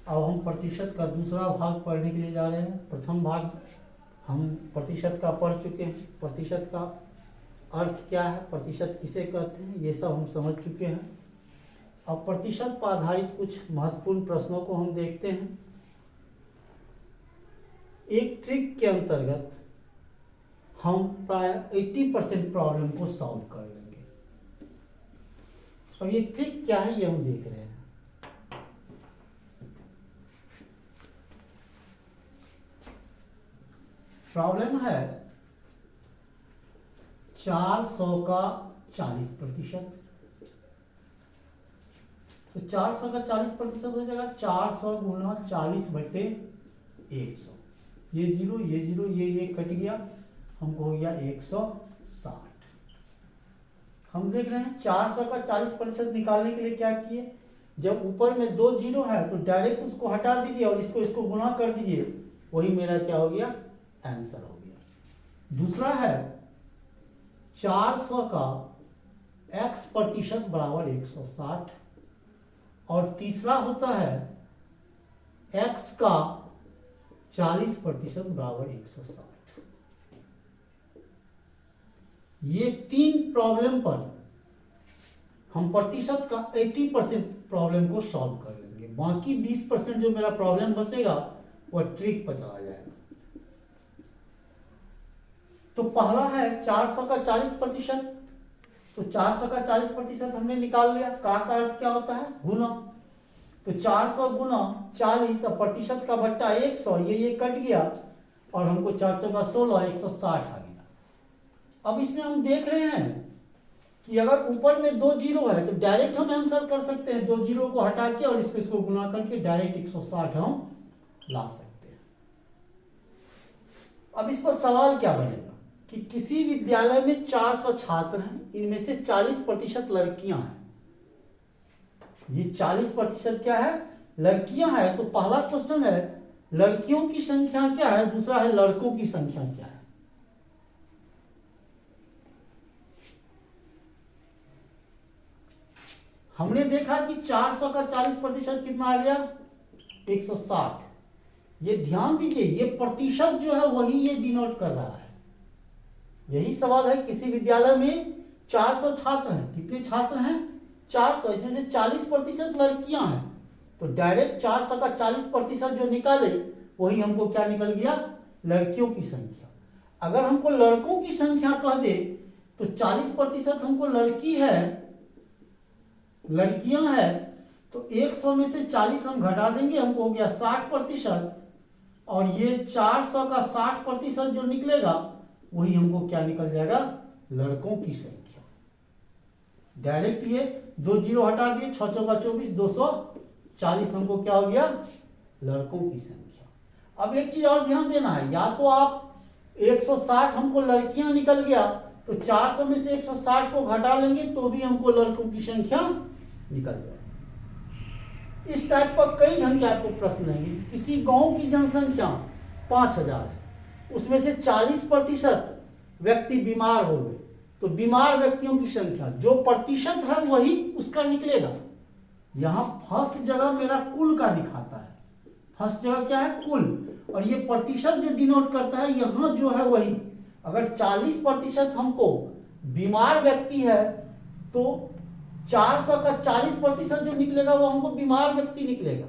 अब हम प्रतिशत का दूसरा भाग पढ़ने के लिए जा रहे हैं। प्रथम भाग हम प्रतिशत का पढ़ चुके हैं, प्रतिशत का अर्थ क्या है, प्रतिशत किसे कहते हैं, ये सब हम समझ चुके हैं। अब प्रतिशत पर आधारित कुछ महत्वपूर्ण प्रश्नों को हम देखते हैं। एक ट्रिक के अंतर्गत हम प्राय 80% प्रॉब्लम को सॉल्व कर लेंगे। अब ये ट्रिक क्या है ये हम देख रहे हैं। प्रॉब्लम है 400 का 40%। तो 400 का 40% हो जाएगा 400 गुना 40/100। ये जीरो ये कट गया, हमको हो गया 160। हम देख रहे हैं 400 का 40% निकालने के लिए क्या किए, जब ऊपर में 2 जीरो है तो डायरेक्ट उसको हटा दीजिए और इसको गुना कर दीजिए, वही मेरा क्या हो गया, आंसर हो गया। दूसरा है 400 का x% बराबर 160 और तीसरा होता है x का 40% बराबर 160। ये 3 प्रॉब्लम पर हम प्रतिशत का 80% प्रॉब्लम को सॉल्व कर लेंगे। बाकी 20% जो मेरा प्रॉब्लम बचेगा वह ट्रिक पर चला जाएगा। तो पहला है 400 का 40%। तो 400 का 40% हमने निकाल लिया। का अर्थ क्या होता है, गुना। तो 400 गुना 40 और प्रतिशत का बट्टा 100, ये कट गया और हमको 400 का 16 160 आ गया। अब इसमें हम देख रहे हैं कि अगर ऊपर में 2 जीरो है तो डायरेक्ट हम आंसर कर सकते हैं। 2 जीरो को हटा के और इसको गुना करके डायरेक्ट 160 हम ला सकते हैं। अब इस पर सवाल क्या बनेगा कि किसी विद्यालय में 400 छात्र हैं, इनमें से 40% लड़कियां हैं। ये 40% क्या है, लड़कियां हैं। तो पहला क्वेश्चन है लड़कियों की संख्या क्या है, दूसरा है लड़कों की संख्या क्या है। हमने देखा कि 400 का 40% कितना आ गया, 160। ये ध्यान दीजिए, ये प्रतिशत जो है वही ये डिनोट कर रहा है। यही सवाल है, किसी विद्यालय में 400 छात्र हैं, कितने छात्र हैं, 400, इसमें से 40% लड़कियां हैं। तो डायरेक्ट 400 का 40% जो निकाले वही हमको क्या निकल गया, लड़कियों की संख्या। अगर हमको लड़कों की संख्या कह दे तो 40% हमको लड़की है, लड़कियां हैं, तो 100 में से 40 हम घटा देंगे, हमको हो गया 60%। और ये 400 का 60% जो निकलेगा वही हमको क्या निकल जाएगा, लड़कों की संख्या। डायरेक्ट ये 2 जीरो हटा दिए, 6 का 24, 240 हमको क्या हो गया, लड़कों की संख्या। अब एक चीज और ध्यान देना है, या तो आप 160 हमको लड़कियां निकल गया तो 400 में से 160 को घटा लेंगे तो भी हमको लड़कों की संख्या निकल जाएगी। इस टाइप पर कई ढंग के आपको प्रश्न आएंगे। किसी गांव की जनसंख्या 5000 है, उसमें से 40% व्यक्ति बीमार हो गए, तो बीमार व्यक्तियों की संख्या, जो प्रतिशत है वही उसका निकलेगा। यहां फर्स्ट जगह मेरा कुल का दिखाता है, फर्स्ट जगह क्या है, कुल, और ये प्रतिशत जो डिनोट करता है यहां जो है वही। अगर 40% हमको बीमार व्यक्ति है तो 400 का 40% जो निकलेगा वो हमको बीमार व्यक्ति निकलेगा।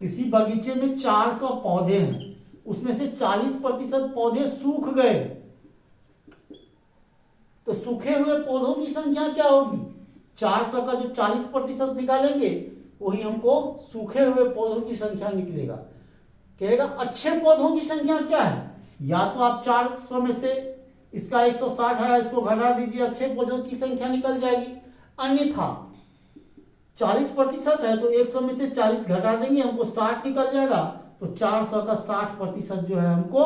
किसी बगीचे में 400 पौधे हैं, उसमें से 40% पौधे सूख गए, तो सूखे हुए पौधों की संख्या क्या होगी, 400 का जो 40% निकालेंगे वही हमको सूखे हुए पौधों की संख्या निकलेगा। कहेगा अच्छे पौधों की संख्या क्या है, या तो आप 400 में से इसका 160 है, इसको घटा दीजिए, अच्छे पौधों की संख्या निकल जाएगी। अन्यथा 40% है तो 100 में से 40 घटा देंगे, हमको 60 निकल जाएगा। तो 400 का 60% जो है हमको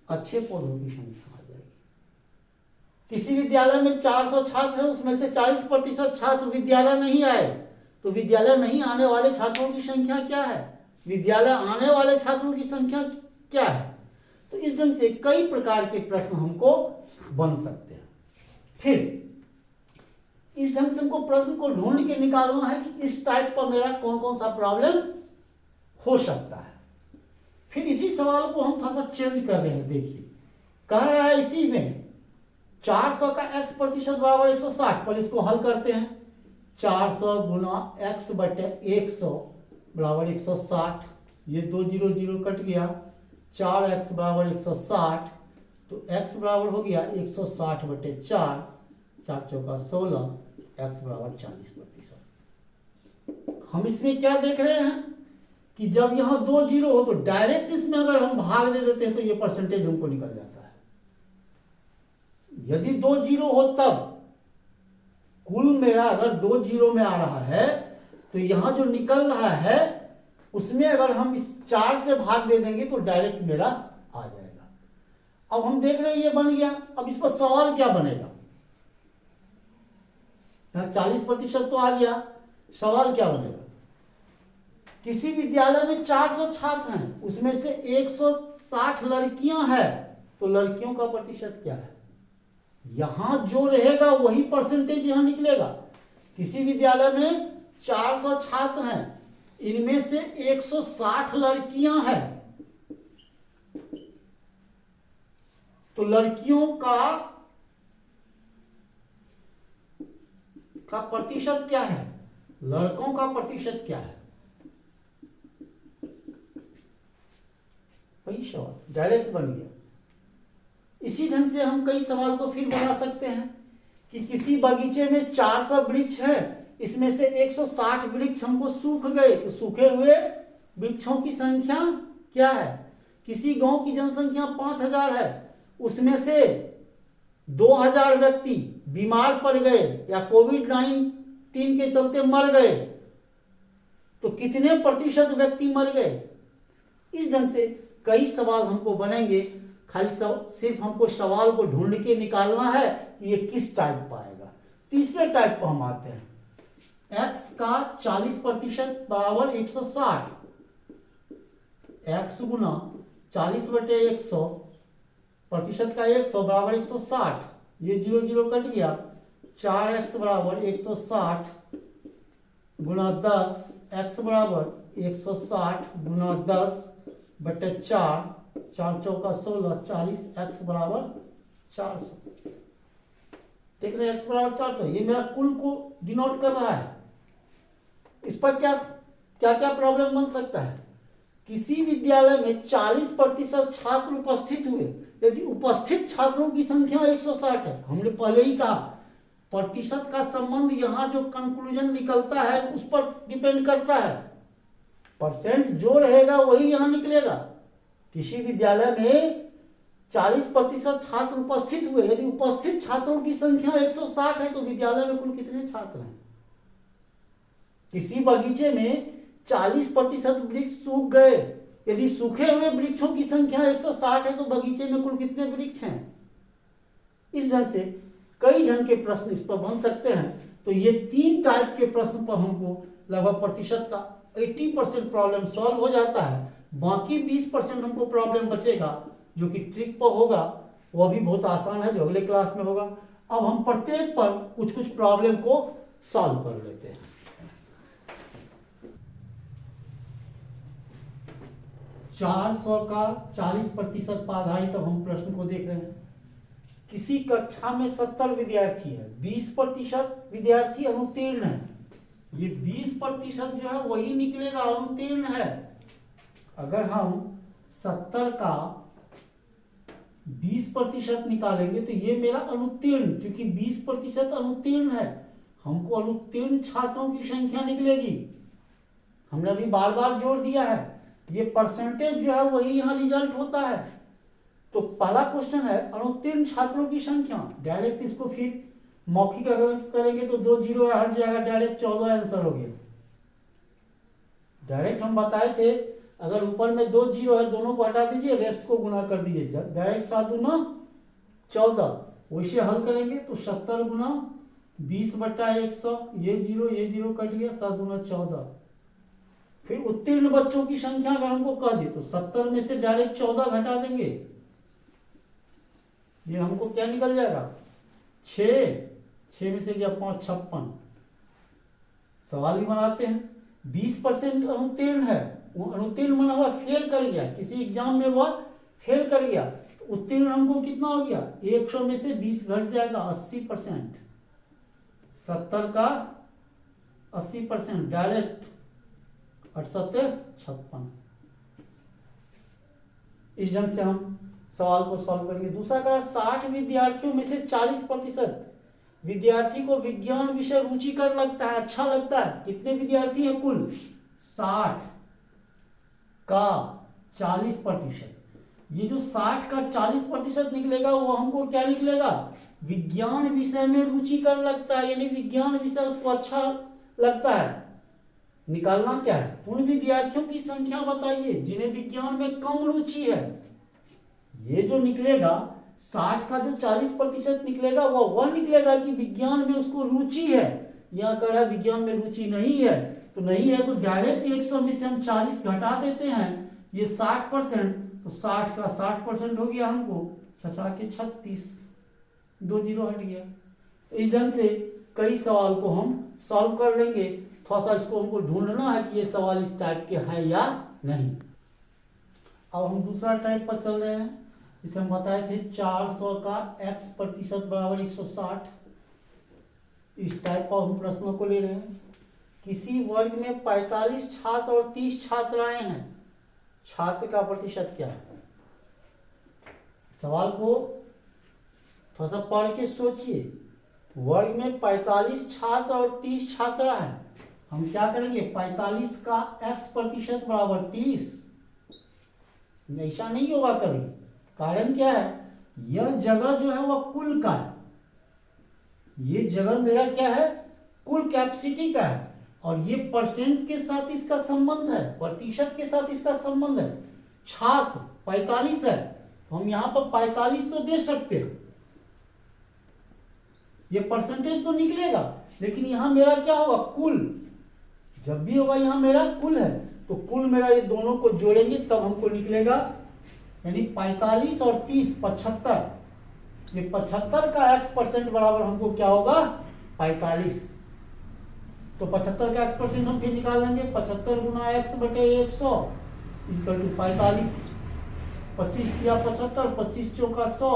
अच्छे पौधों की संख्या आ जाएगी। किसी विद्यालय में 400 छात्र हैं, उसमें से 40% छात्र विद्यालय नहीं आए, तो विद्यालय नहीं आने वाले छात्रों की संख्या क्या है, विद्यालय आने वाले छात्रों की संख्या क्या है। तो इस ढंग से कई प्रकार के प्रश्न हमको बन सकते हैं। फिर इस ढंग से हमको प्रश्न को ढूंढ के निकालना है कि इस टाइप पर मेरा कौन कौन सा प्रॉब्लम हो सकता है। फिर इसी सवाल को हम थोड़ा सा चेंज कर रहे हैं। देखिए कह रहा है इसी में 400 का x प्रतिशत बराबर 160। पहले इसको हल करते हैं। 400 गुना x बटे 100 बराबर 160। ये 2 0 0 कट गया। 4x बराबर 160, तो x बराबर हो गया 160 बटे 4, 4 चौका 16, x बराबर 40%। हम इसमें क्या देख रहे हैं कि जब यहाँ 2 0 हो तो डायरेक्ट इसमें अगर हम भाग दे देते हैं तो ये परसेंटेज हमको निकल जाता है। यदि 2 0 हो तब कुल मेरा अगर 2 0 में आ रहा है तो यहां जो निकल रहा है उसमें अगर हम इस 4 से भाग दे देंगे तो डायरेक्ट मेरा आ जाएगा। अब हम देख रहे हैं ये बन गया। अब इस पर सवाल क्या बनेगा? यहां 40% तो आ गया। सवाल क्या बनेगा? किसी विद्यालय में 400 छात्र हैं, उसमें से 160 लड़कियां हैं, तो लड़कियों का प्रतिशत क्या है? यहां जो रहेगा वही परसेंटेज यहां निकलेगा। किसी विद्यालय में 400 छात्र हैं, इनमें से 160 लड़कियां हैं, तो लड़कियों का प्रतिशत क्या है? लड़कों का प्रतिशत क्या है? वही सवाल डायरेक्ट बन गया। इसी ढंग से हम कई सवाल को फिर बना सकते हैं कि किसी बगीचे में 400 वृक्ष है, इसमें से 160 वृक्ष हमको सूख गए, तो सूखे हुए वृक्षों की संख्या क्या है? किसी गांव की जनसंख्या 5000 है, उसमें से 2000 व्यक्ति बीमार पड़ गए या कोविड-19 के चलते मर गए, तो कितने प्रतिशत व्यक्ति मर गए? इस ढंग से कई सवाल हमको बनेंगे। खाली सिर्फ हमको सवाल को ढूंढ के निकालना है कि ये किस टाइप का आएगा। तीसरे टाइप पर हम आते हैं। x का 40% बराबर 160। x गुना 40 बटे 100 प्रतिशत का 100 बराबर 160। ये 0 0 कट गया। 4x बराबर 160 गुना 10, x बराबर 160 गुना 10 बटे 4, 4 चौका 16, 40, x बराबर 400। देख रहे हैं x बराबर 400, ये मेरा कुल को डिनोट कर रहा है। इस पर क्या क्या क्या प्रॉब्लम बन सकता है? किसी विद्यालय में 40% छात्र उपस्थित हुए, यदि उपस्थित छात्रों की संख्या 160 है, हमने पहले ही कहा प्रतिशत का संबंध यहां जो कंक्लूजन निकलता है उस पर डिपेंड करता है। परसेंट जो रहेगा वही यहां निकलेगा। किसी विद्यालय में 40% छात्र उपस्थित हुए, यदि उपस्थित छात्रों की संख्या 160 है तो विद्यालय में कुल कितने छात्र हैं? किसी बगीचे में 40% वृक्ष सूख गए, यदि सूखे हुए वृक्षों की संख्या 160 है तो बगीचे में कुल कितने वृक्ष हैं? इस ढंग से कई ढंग के प्रश्न इस पर बन सकते हैं। तो ये 3 टाइप के प्रश्न पर हमको लगभग प्रतिशत का 80% प्रॉब्लम सॉल्व हो जाता है। बाकी 20% हमको प्रॉब्लम बचेगा जो कि ट्रिक पर होगा, वह भी बहुत आसान है, जो अगले क्लास में होगा। अब हम प्रत्येक पर कुछ कुछ प्रॉब्लम को सॉल्व कर लेते हैं। 400 का 40% पर आधारित अब हम प्रश्न को देख रहे हैं। किसी कक्षा में 70 विद्यार्थी है, 20% विद्यार्थी अनुत्तीर्ण है। ये 20% जो है वही निकलेगा अनुत्तीर्ण है। अगर हम 70 का 20% निकालेंगे तो ये मेरा अनुत्तीर्ण, क्योंकि 20% अनुत्तीर्ण है, हमको अनुत्तीर्ण छात्रों की संख्या निकलेगी। हमने अभी बार बार जोर दिया है, ये परसेंटेज जो है वही यहाँ रिजल्ट होता है। तो पहला क्वेश्चन है अनुत्तीर्ण छात्रों की संख्या। डायरेक्ट इसको फिर मौखिक अगर करेंगे तो 2 0 हट जाएगा, डायरेक्ट 14 आंसर हो गया। डायरेक्ट हम बताए थे अगर ऊपर में 2 0 है, दोनों को हटा दीजिए, रेस्ट को गुना कर दीजिए, डायरेक्ट 7 दूना 14। वैसे हल करेंगे तो 70 गुना 20 बटा 100, ये 0 कट गया, 7 दूना 14। फिर उत्तीर्ण बच्चों की संख्या अगर हमको कह दी तो 70 में से डायरेक्ट 14 घटा देंगे, ये हमको क्या निकल जाएगा 6 में से गया 5 56। सवाल ही बनाते हैं। 20% अनुत्तीर्ण है वो अनुत्तीर्ण माना हुआ फेल कर गया, किसी एग्जाम में वह फेल कर गया, तो उत्तीर्ण हमको कितना हो गया, 100 में से 20 घट जाएगा, 80%। 70 का 80% डायरेक्ट 5856। इस ढंग से हम सवाल को सॉल्व करेंगे। दूसरा का 60 विद्यार्थियों में से 40% विद्यार्थी को विज्ञान विषय रुचिकर लगता है, अच्छा लगता है। कितने विद्यार्थी हैं कुल, 60 का 40%। ये जो 60 का 40% निकलेगा वो हमको क्या निकलेगा, विज्ञान विषय में रुचिकर लगता है, यानी विज्ञान विषय उसको अच्छा लगता है। निकालना क्या है, उन विद्यार्थियों की संख्या बताइए जिन्हें विज्ञान में कम रुचि है। ये जो निकलेगा 60 का जो 40% निकलेगा वह निकलेगा कि विज्ञान में उसको रुचि है। यहाँ कह रहा है विज्ञान में रुचि नहीं है, तो नहीं है तो डायरेक्ट 100 में से हम 40 घटा देते हैं, ये 60%, तो 60 का 60% हो गया, हमको 6 के 36, 2 जीरो हट गया। इस ढंग से कई सवाल को हम सॉल्व कर लेंगे। थोड़ा सा इसको हमको ढूंढना है कि ये सवाल इस टाइप के हैं या नहीं। अब हम दूसरा टाइप पर चल रहे हैं, जिसे हम बताए थे 400 का x% बराबर 160। इस टाइप का हम प्रश्नों को ले रहे हैं। किसी वर्ग में 45 छात्र और 30 छात्राएं हैं, छात्र का प्रतिशत क्या है। सवाल को थोड़ा सा पढ़ के सोचिए। वर्ग में 45 छात्र और 30 छात्रा है, हम क्या करेंगे, 45 का x% बराबर 30। ऐसा नहीं होगा कभी, कारण क्या है, यह जगह जो है वह कुल का है, ये जगह मेरा क्या है, कुल कैपेसिटी का है, और ये परसेंट के साथ इसका संबंध है, प्रतिशत के साथ इसका संबंध है। छात्र 45 है तो हम यहां पर 45 तो दे सकते हैं, ये परसेंटेज तो निकलेगा, लेकिन यहां मेरा क्या होगा, कुल। जब भी होगा यहां मेरा कुल है, तो कुल मेरा ये दोनों को जोड़ेंगे तब हमको निकलेगा, यानी 45 और 30 75। ये 75 का x% बराबर हमको क्या होगा, 45। तो 75 का x% हम फिर निकाल लेंगे, 75 गुना x बटे 100 इक्वल टू 45। 25 किया 75, 25 चौका 100,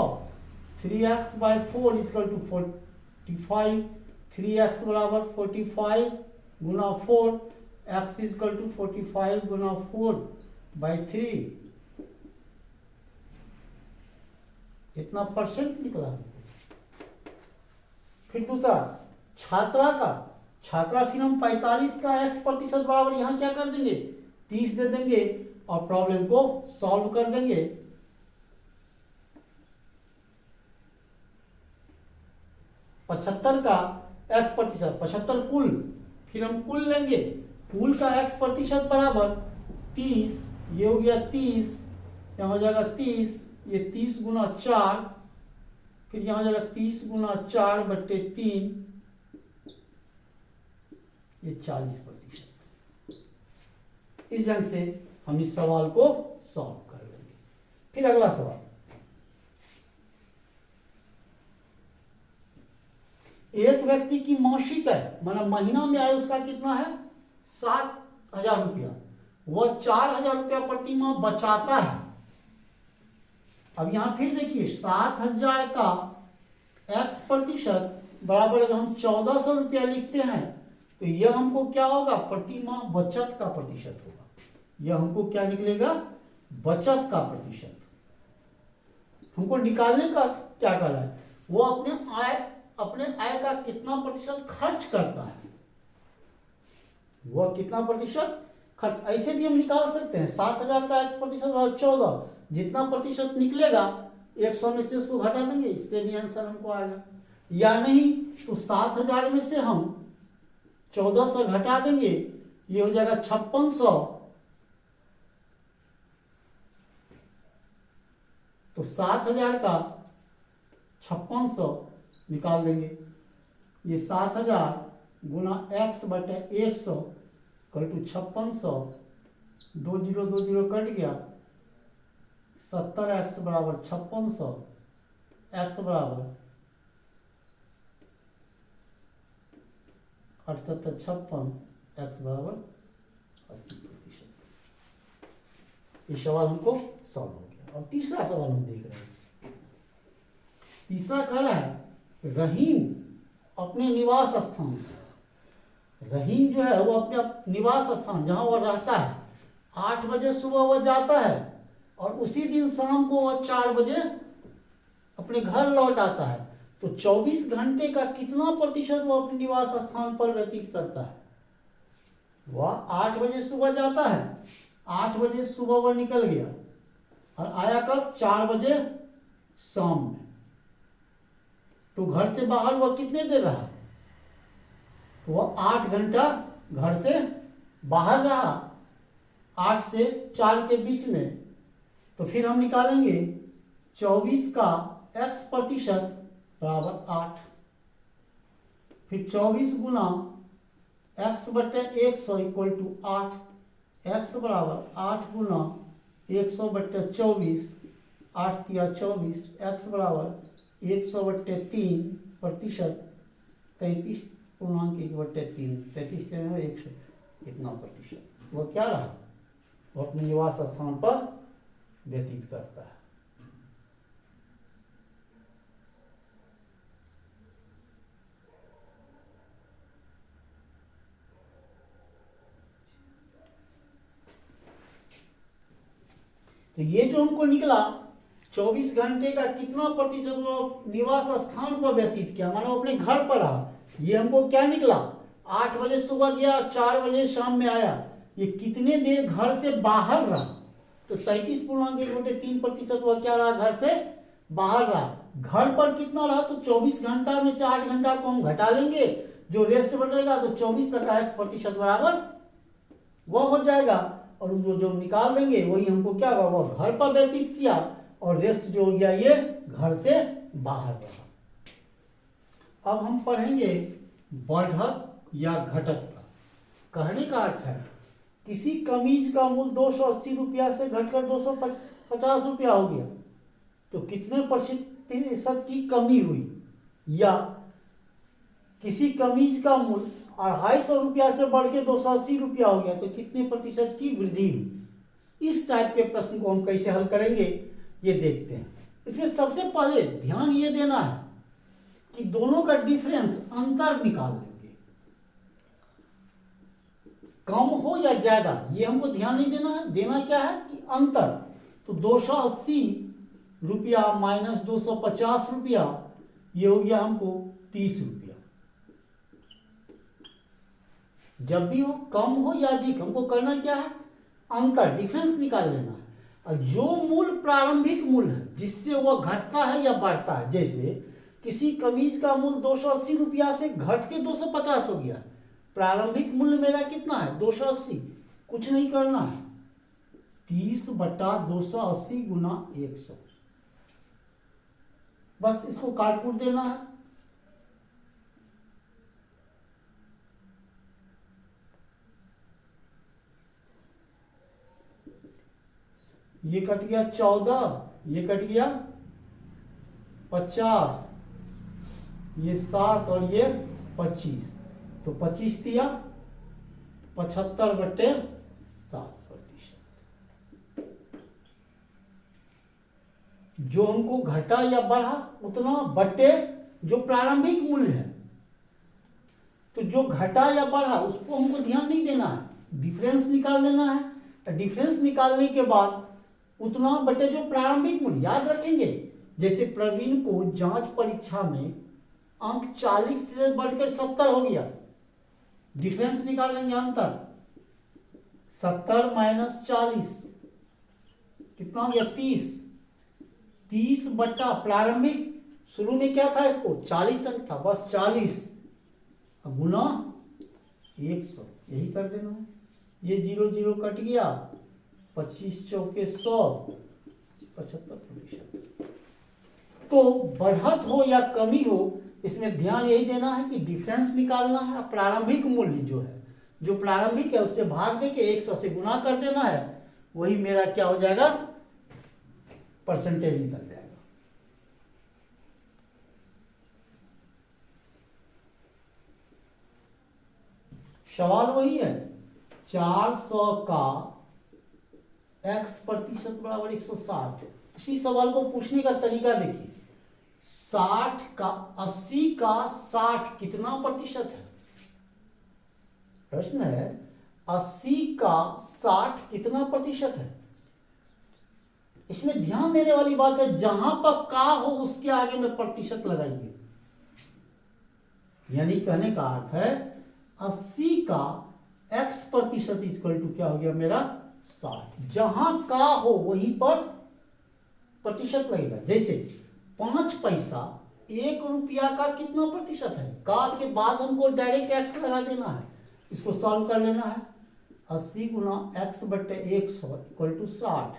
3x/4 इक्वल टू 45। 3x बराबर 45 गुना 4, x इक्वल टू 45 गुना 4/3, इतना परसेंट निकला। फिर दूसरा छात्रा का, छात्रा फिर हम 45 का x% बराबर यहां क्या कर देंगे, 30 दे देंगे और प्रॉब्लम को सॉल्व कर देंगे। पचहत्तर का x%, 75 कुल, फिर हम कुल लेंगे, कुल का x% बराबर 30, ये हो गया 30, यहाँ हो जाएगा 30, ये 30 गुना 4, फिर यहाँ हो जाएगा 30 गुना 4 बट्टे 3, ये 40%। इस ढंग से हम इस सवाल को सॉल्व कर लेंगे। फिर अगला सवाल, एक व्यक्ति की मासिक आय माना महीना में आय उसका कितना है, 7,000 रुपया, वह 4,000 रुपया प्रति माह बचाता है। अब यहां फिर देखिए 7,000 का x% बराबर अगर हम 1,400 रुपया लिखते हैं तो यह हमको क्या होगा, प्रति माह बचत का प्रतिशत होगा। यह हमको क्या निकलेगा, बचत का प्रतिशत। हमको निकालने का क्या कर रहा है, वो अपने आय का कितना प्रतिशत खर्च करता है, वह कितना प्रतिशत खर्च, ऐसे भी हम निकाल सकते हैं। 7,000 का x% और 14, जितना प्रतिशत निकलेगा 100 में से उसको घटा देंगे, इससे भी आंसर हमको आएगा। या नहीं तो 7,000 में से हम 1,400 घटा देंगे, ये हो जाएगा 5,600, तो 7,000 का 5,600 निकाल देंगे। ये 7,000 गुना x बटे 100 कल टू 5,600, 2 जीरो 2 जीरो कट गया, 70x बराबर 5,600, x बराबर 78 56, x बराबर 80%। ये सवाल हमको सॉल्व हो गया। अब तीसरा सवाल हम देख रहे हैं। तीसरा कह रहा है रहीम अपने निवास स्थान से, रहीम जो है वो अपने निवास स्थान जहां वह रहता है 8 बजे सुबह वह जाता है और उसी दिन शाम को वह 4 बजे अपने घर लौट आता है। तो 24 घंटे का कितना प्रतिशत वह अपने निवास स्थान पर व्यतीत करता है? वह 8 बजे सुबह जाता है, 8 बजे सुबह वह निकल गया और आया कब? 4 बजे शाम में। तो घर से बाहर वह कितने देर रहा? तो वह 8 घंटा घर से बाहर रहा, 8 से 4 के बीच में। तो फिर हम निकालेंगे 24 का x प्रतिशत बराबर 8, फिर 24 गुना x बटे 100 इक्वल टू 8, x बराबर 8 गुना 100 बटे 24, 8 या 24, x बराबर 100 बटे 3 प्रतिशत 33.1 बटे 3, 33 के 100, इतना प्रतिशत वह क्या रहा? वो अपने निवास स्थान पर व्यतीत करता है। तो ये जो हमको निकला 24 घंटे का कितना प्रतिशत वो निवास स्थान पर व्यतीत किया, मानो अपने घर पर रहा, ये हमको क्या निकला? 8 बजे सुबह गया, 4 बजे शाम में आया। ये कितने देर घर से बाहर रहा? तो 33.1/3 प्रतिशत वह क्या रहा? घर से बाहर रहा। घर पर कितना रहा? तो 24 घंटा में से 8 घंटा को हम घटा लेंगे, जो रेस्ट बचेगा तो 24 का x प्रतिशत बराबर वह हो जाएगा। और जो निकाल देंगे वही हमको क्या होगा? वह घर पर व्यतीत किया और रेस्ट जो हो गया ये घर से बाहर रहा। अब हम पढ़ेंगे बढ़त या घटत का। कहने का अर्थ है किसी कमीज का मूल्य 280 रुपया से घटकर 250 रुपया हो गया तो कितने प्रतिशत की कमी हुई, या किसी कमीज का मूल्य 250 रुपया से बढ़ के 280 रुपया हो गया तो कितने प्रतिशत की वृद्धि हुई। इस टाइप के प्रश्न को हम कैसे हल करेंगे ये देखते हैं। इसमें सबसे पहले ध्यान ये देना है कि दोनों का डिफरेंस अंतर निकाल लेंगे, कम हो या ज्यादा ये हमको ध्यान नहीं देना है। देना क्या है कि अंतर। तो 280 रुपया माइनस 250 रुपया ये हो गया हमको 30 रुपया। जब भी हो कम हो या अधिक हमको करना क्या है? अंतर, डिफरेंस निकाल लेना है। और जो मूल्य प्रारंभिक मूल्य है जिससे वह घटता है या बढ़ता है, जैसे किसी कमीज का मूल्य 280 रुपया से घट के 250 हो गया, प्रारंभिक मूल्य मेरा कितना है? 280। कुछ नहीं करना है, 30/280 गुना 100, बस इसको काट कूट देना है। ये कट गया 14, ये कट गया 50, ये 7 और ये 25, तो 25 दिया 75/7%। जो हमको घटा या बढ़ा उतना बटे जो प्रारंभिक मूल्य है। तो जो घटा या बढ़ा उसको हमको ध्यान नहीं देना है, डिफरेंस निकाल लेना है। डिफरेंस निकालने के बाद उतना बटे जो प्रारंभिक मूल्य। याद रखेंगे जैसे प्रवीण को जांच परीक्षा में अंक 40 से बढ़कर 70 हो गया, डिफरेंस निकाल लेंगे अंतर। 70 माइनस 40 कितना हो गया? 30। 30 बटा प्रारंभिक, शुरू में क्या था? इसको 40 अंक था, बस 40 गुना 100, यही कर देना है। ये 0 0 कट गया, 25 चौके 100, 75%। तो बढ़त हो या कमी हो इसमें ध्यान यही देना है कि डिफरेंस निकालना है। प्रारंभिक मूल्य जो है, जो प्रारंभिक है उससे भाग दे के 100 से गुना कर देना है, वही मेरा क्या हो जाएगा? परसेंटेज निकल जाएगा। सवाल वही है, 400 का x प्रतिशत बराबर 160। इसी सवाल को पूछने का तरीका देखिए, 60 का 80 का 60 कितना प्रतिशत है? प्रश्न है 80 का 60 कितना प्रतिशत है। इसमें ध्यान देने वाली बात है, जहां पर का हो उसके आगे में प्रतिशत लगाइए। यानी कहने का अर्थ है 80 का x प्रतिशत इक्वल टू क्या हो गया मेरा 60। जहां का हो वहीं पर प्रतिशत लगेगा। जैसे 5 पैसा 1 रुपया का कितना प्रतिशत है, का के बाद हमको डायरेक्ट x लगा देना है, इसको सॉल्व कर लेना है। 80 गुना x बटे 100 इक्वल टू 60।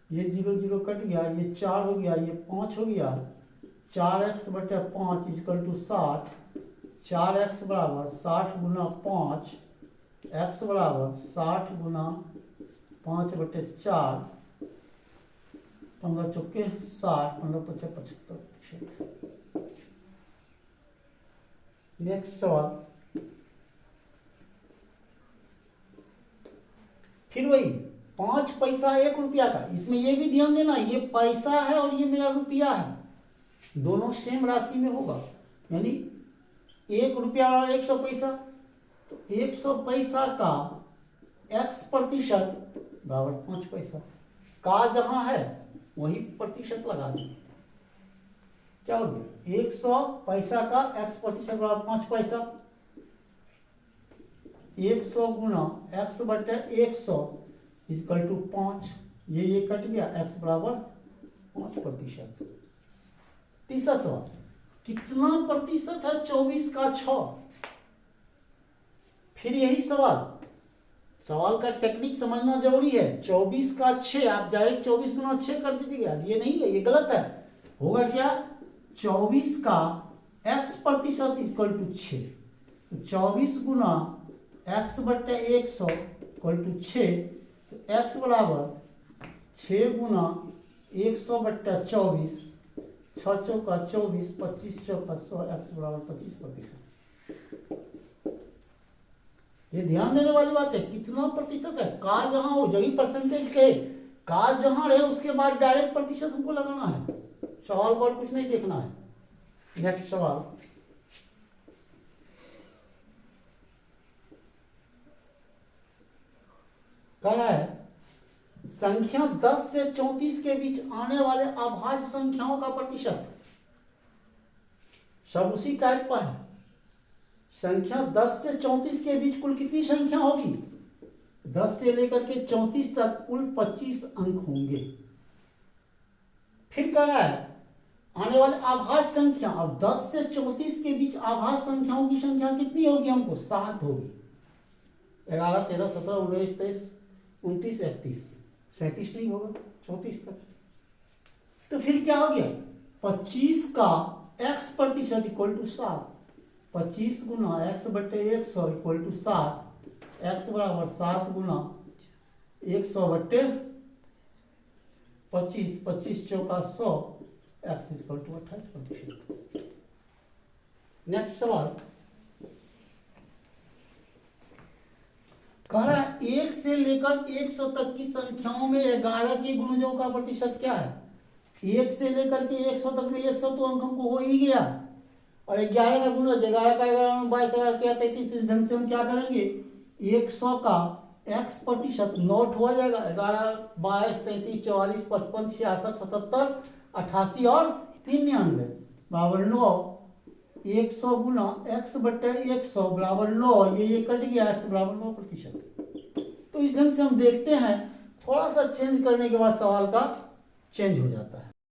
ये 0 0 कट गया, ये 4 हो गया, ये 5 हो गया। 4x बटे 5 इक्वल टू 60। 4x बराबर 60 गुना 5, x बराबर 60 गुना 5 बटे 4, 15 चौके 60, 15 पचे 75। नेक्स्ट सवाल, फिर वही 5 पैसा 1 रुपया का। इसमें ये भी ध्यान देना, ये पैसा है और ये मेरा रुपया है, दोनों सेम राशि में होगा। यानी 1 रुपया और 100 पैसा, तो 100 पैसा का x प्रतिशत बराबर 5 पैसा। का जहां है वही प्रतिशत लगा देंगे। क्या हो गया, 100 पैसा का x प्रतिशत बराबर 5 पैसा। 100 गुना x बटे 100 इक्वल टू 5। ये कट गया, x बराबर 5 प्रतिशत। तीसरा सवाल, कितना प्रतिशत है 24 का 6। फिर यही सवाल, सवाल का टेक्निक समझना जरूरी है। 24 का 6 आप डायरेक्ट 24 गुना 6 कर दीजिएगा, ये नहीं है, ये गलत है। होगा क्या, 24 का x प्रतिशत इक्वल टू 6। तो 24 गुना x बटे 100 इक्वल टू 6। तो x बराबर 6 गुना 100 बट्टा 24, 6 चौका 24, 25 चौका 100, x बराबर 25 प्रतिशत। ये ध्यान देने वाली बात है, कितना प्रतिशत है। का जहां हो जभी परसेंटेज कहे, का जहां रहे उसके बाद डायरेक्ट प्रतिशत हमको लगाना है। सवाल पर कुछ नहीं देखना है। नेक्स्ट सवाल, कह रहा है संख्या 10 से 34 के बीच आने वाले अभाज्य संख्याओं का प्रतिशत। सब उसी टाइप पर है। संख्या 10 से 34 के बीच कुल कितनी संख्या होगी, 10 से लेकर के 34 तक कुल 25 अंक होंगे। फिर कह रहा है आने वाले आभाज्य संख्या, अब 10 से 34 के बीच आभाज्य संख्याओं की संख्या कितनी होगी, हमको 7 होगी। 11 13 17 19 23 29 31 37 नहीं होगा, 34 तक। तो फिर क्या हो गया, 25 का x प्रतिशत इक्वल टू 7। 25 गुना x बटे 100 इक्वल टू 7। x बराबर 7 गुना 100 बटे 25, 25 चौका 100, x इक्वल टू 28 प्रतिशत। नेक्स्ट सवाल, कह रहा है 1 से लेकर 100 तक की संख्याओं में 11 के गुणजों का प्रतिशत क्या है। 1 से लेकर के 100 तक में 100 तो अंक हमको हो ही गया, और 11 का गुणज, 11 का 11 22 11 13 33। इस ढंग से हम क्या करेंगे, 100 का x प्रतिशत नोट हो जाएगा। 11 22 33 44 55 66 77 88 और 99 बराबर 9। 100 गुना x बटे 100 बराबर 9, ये कट गया, x बराबर 9 प्रतिशत। तो इस ढंग से हम देखते हैं, थोड़ा सा चेंज करने के बाद सवाल का चेंज हो जाता है।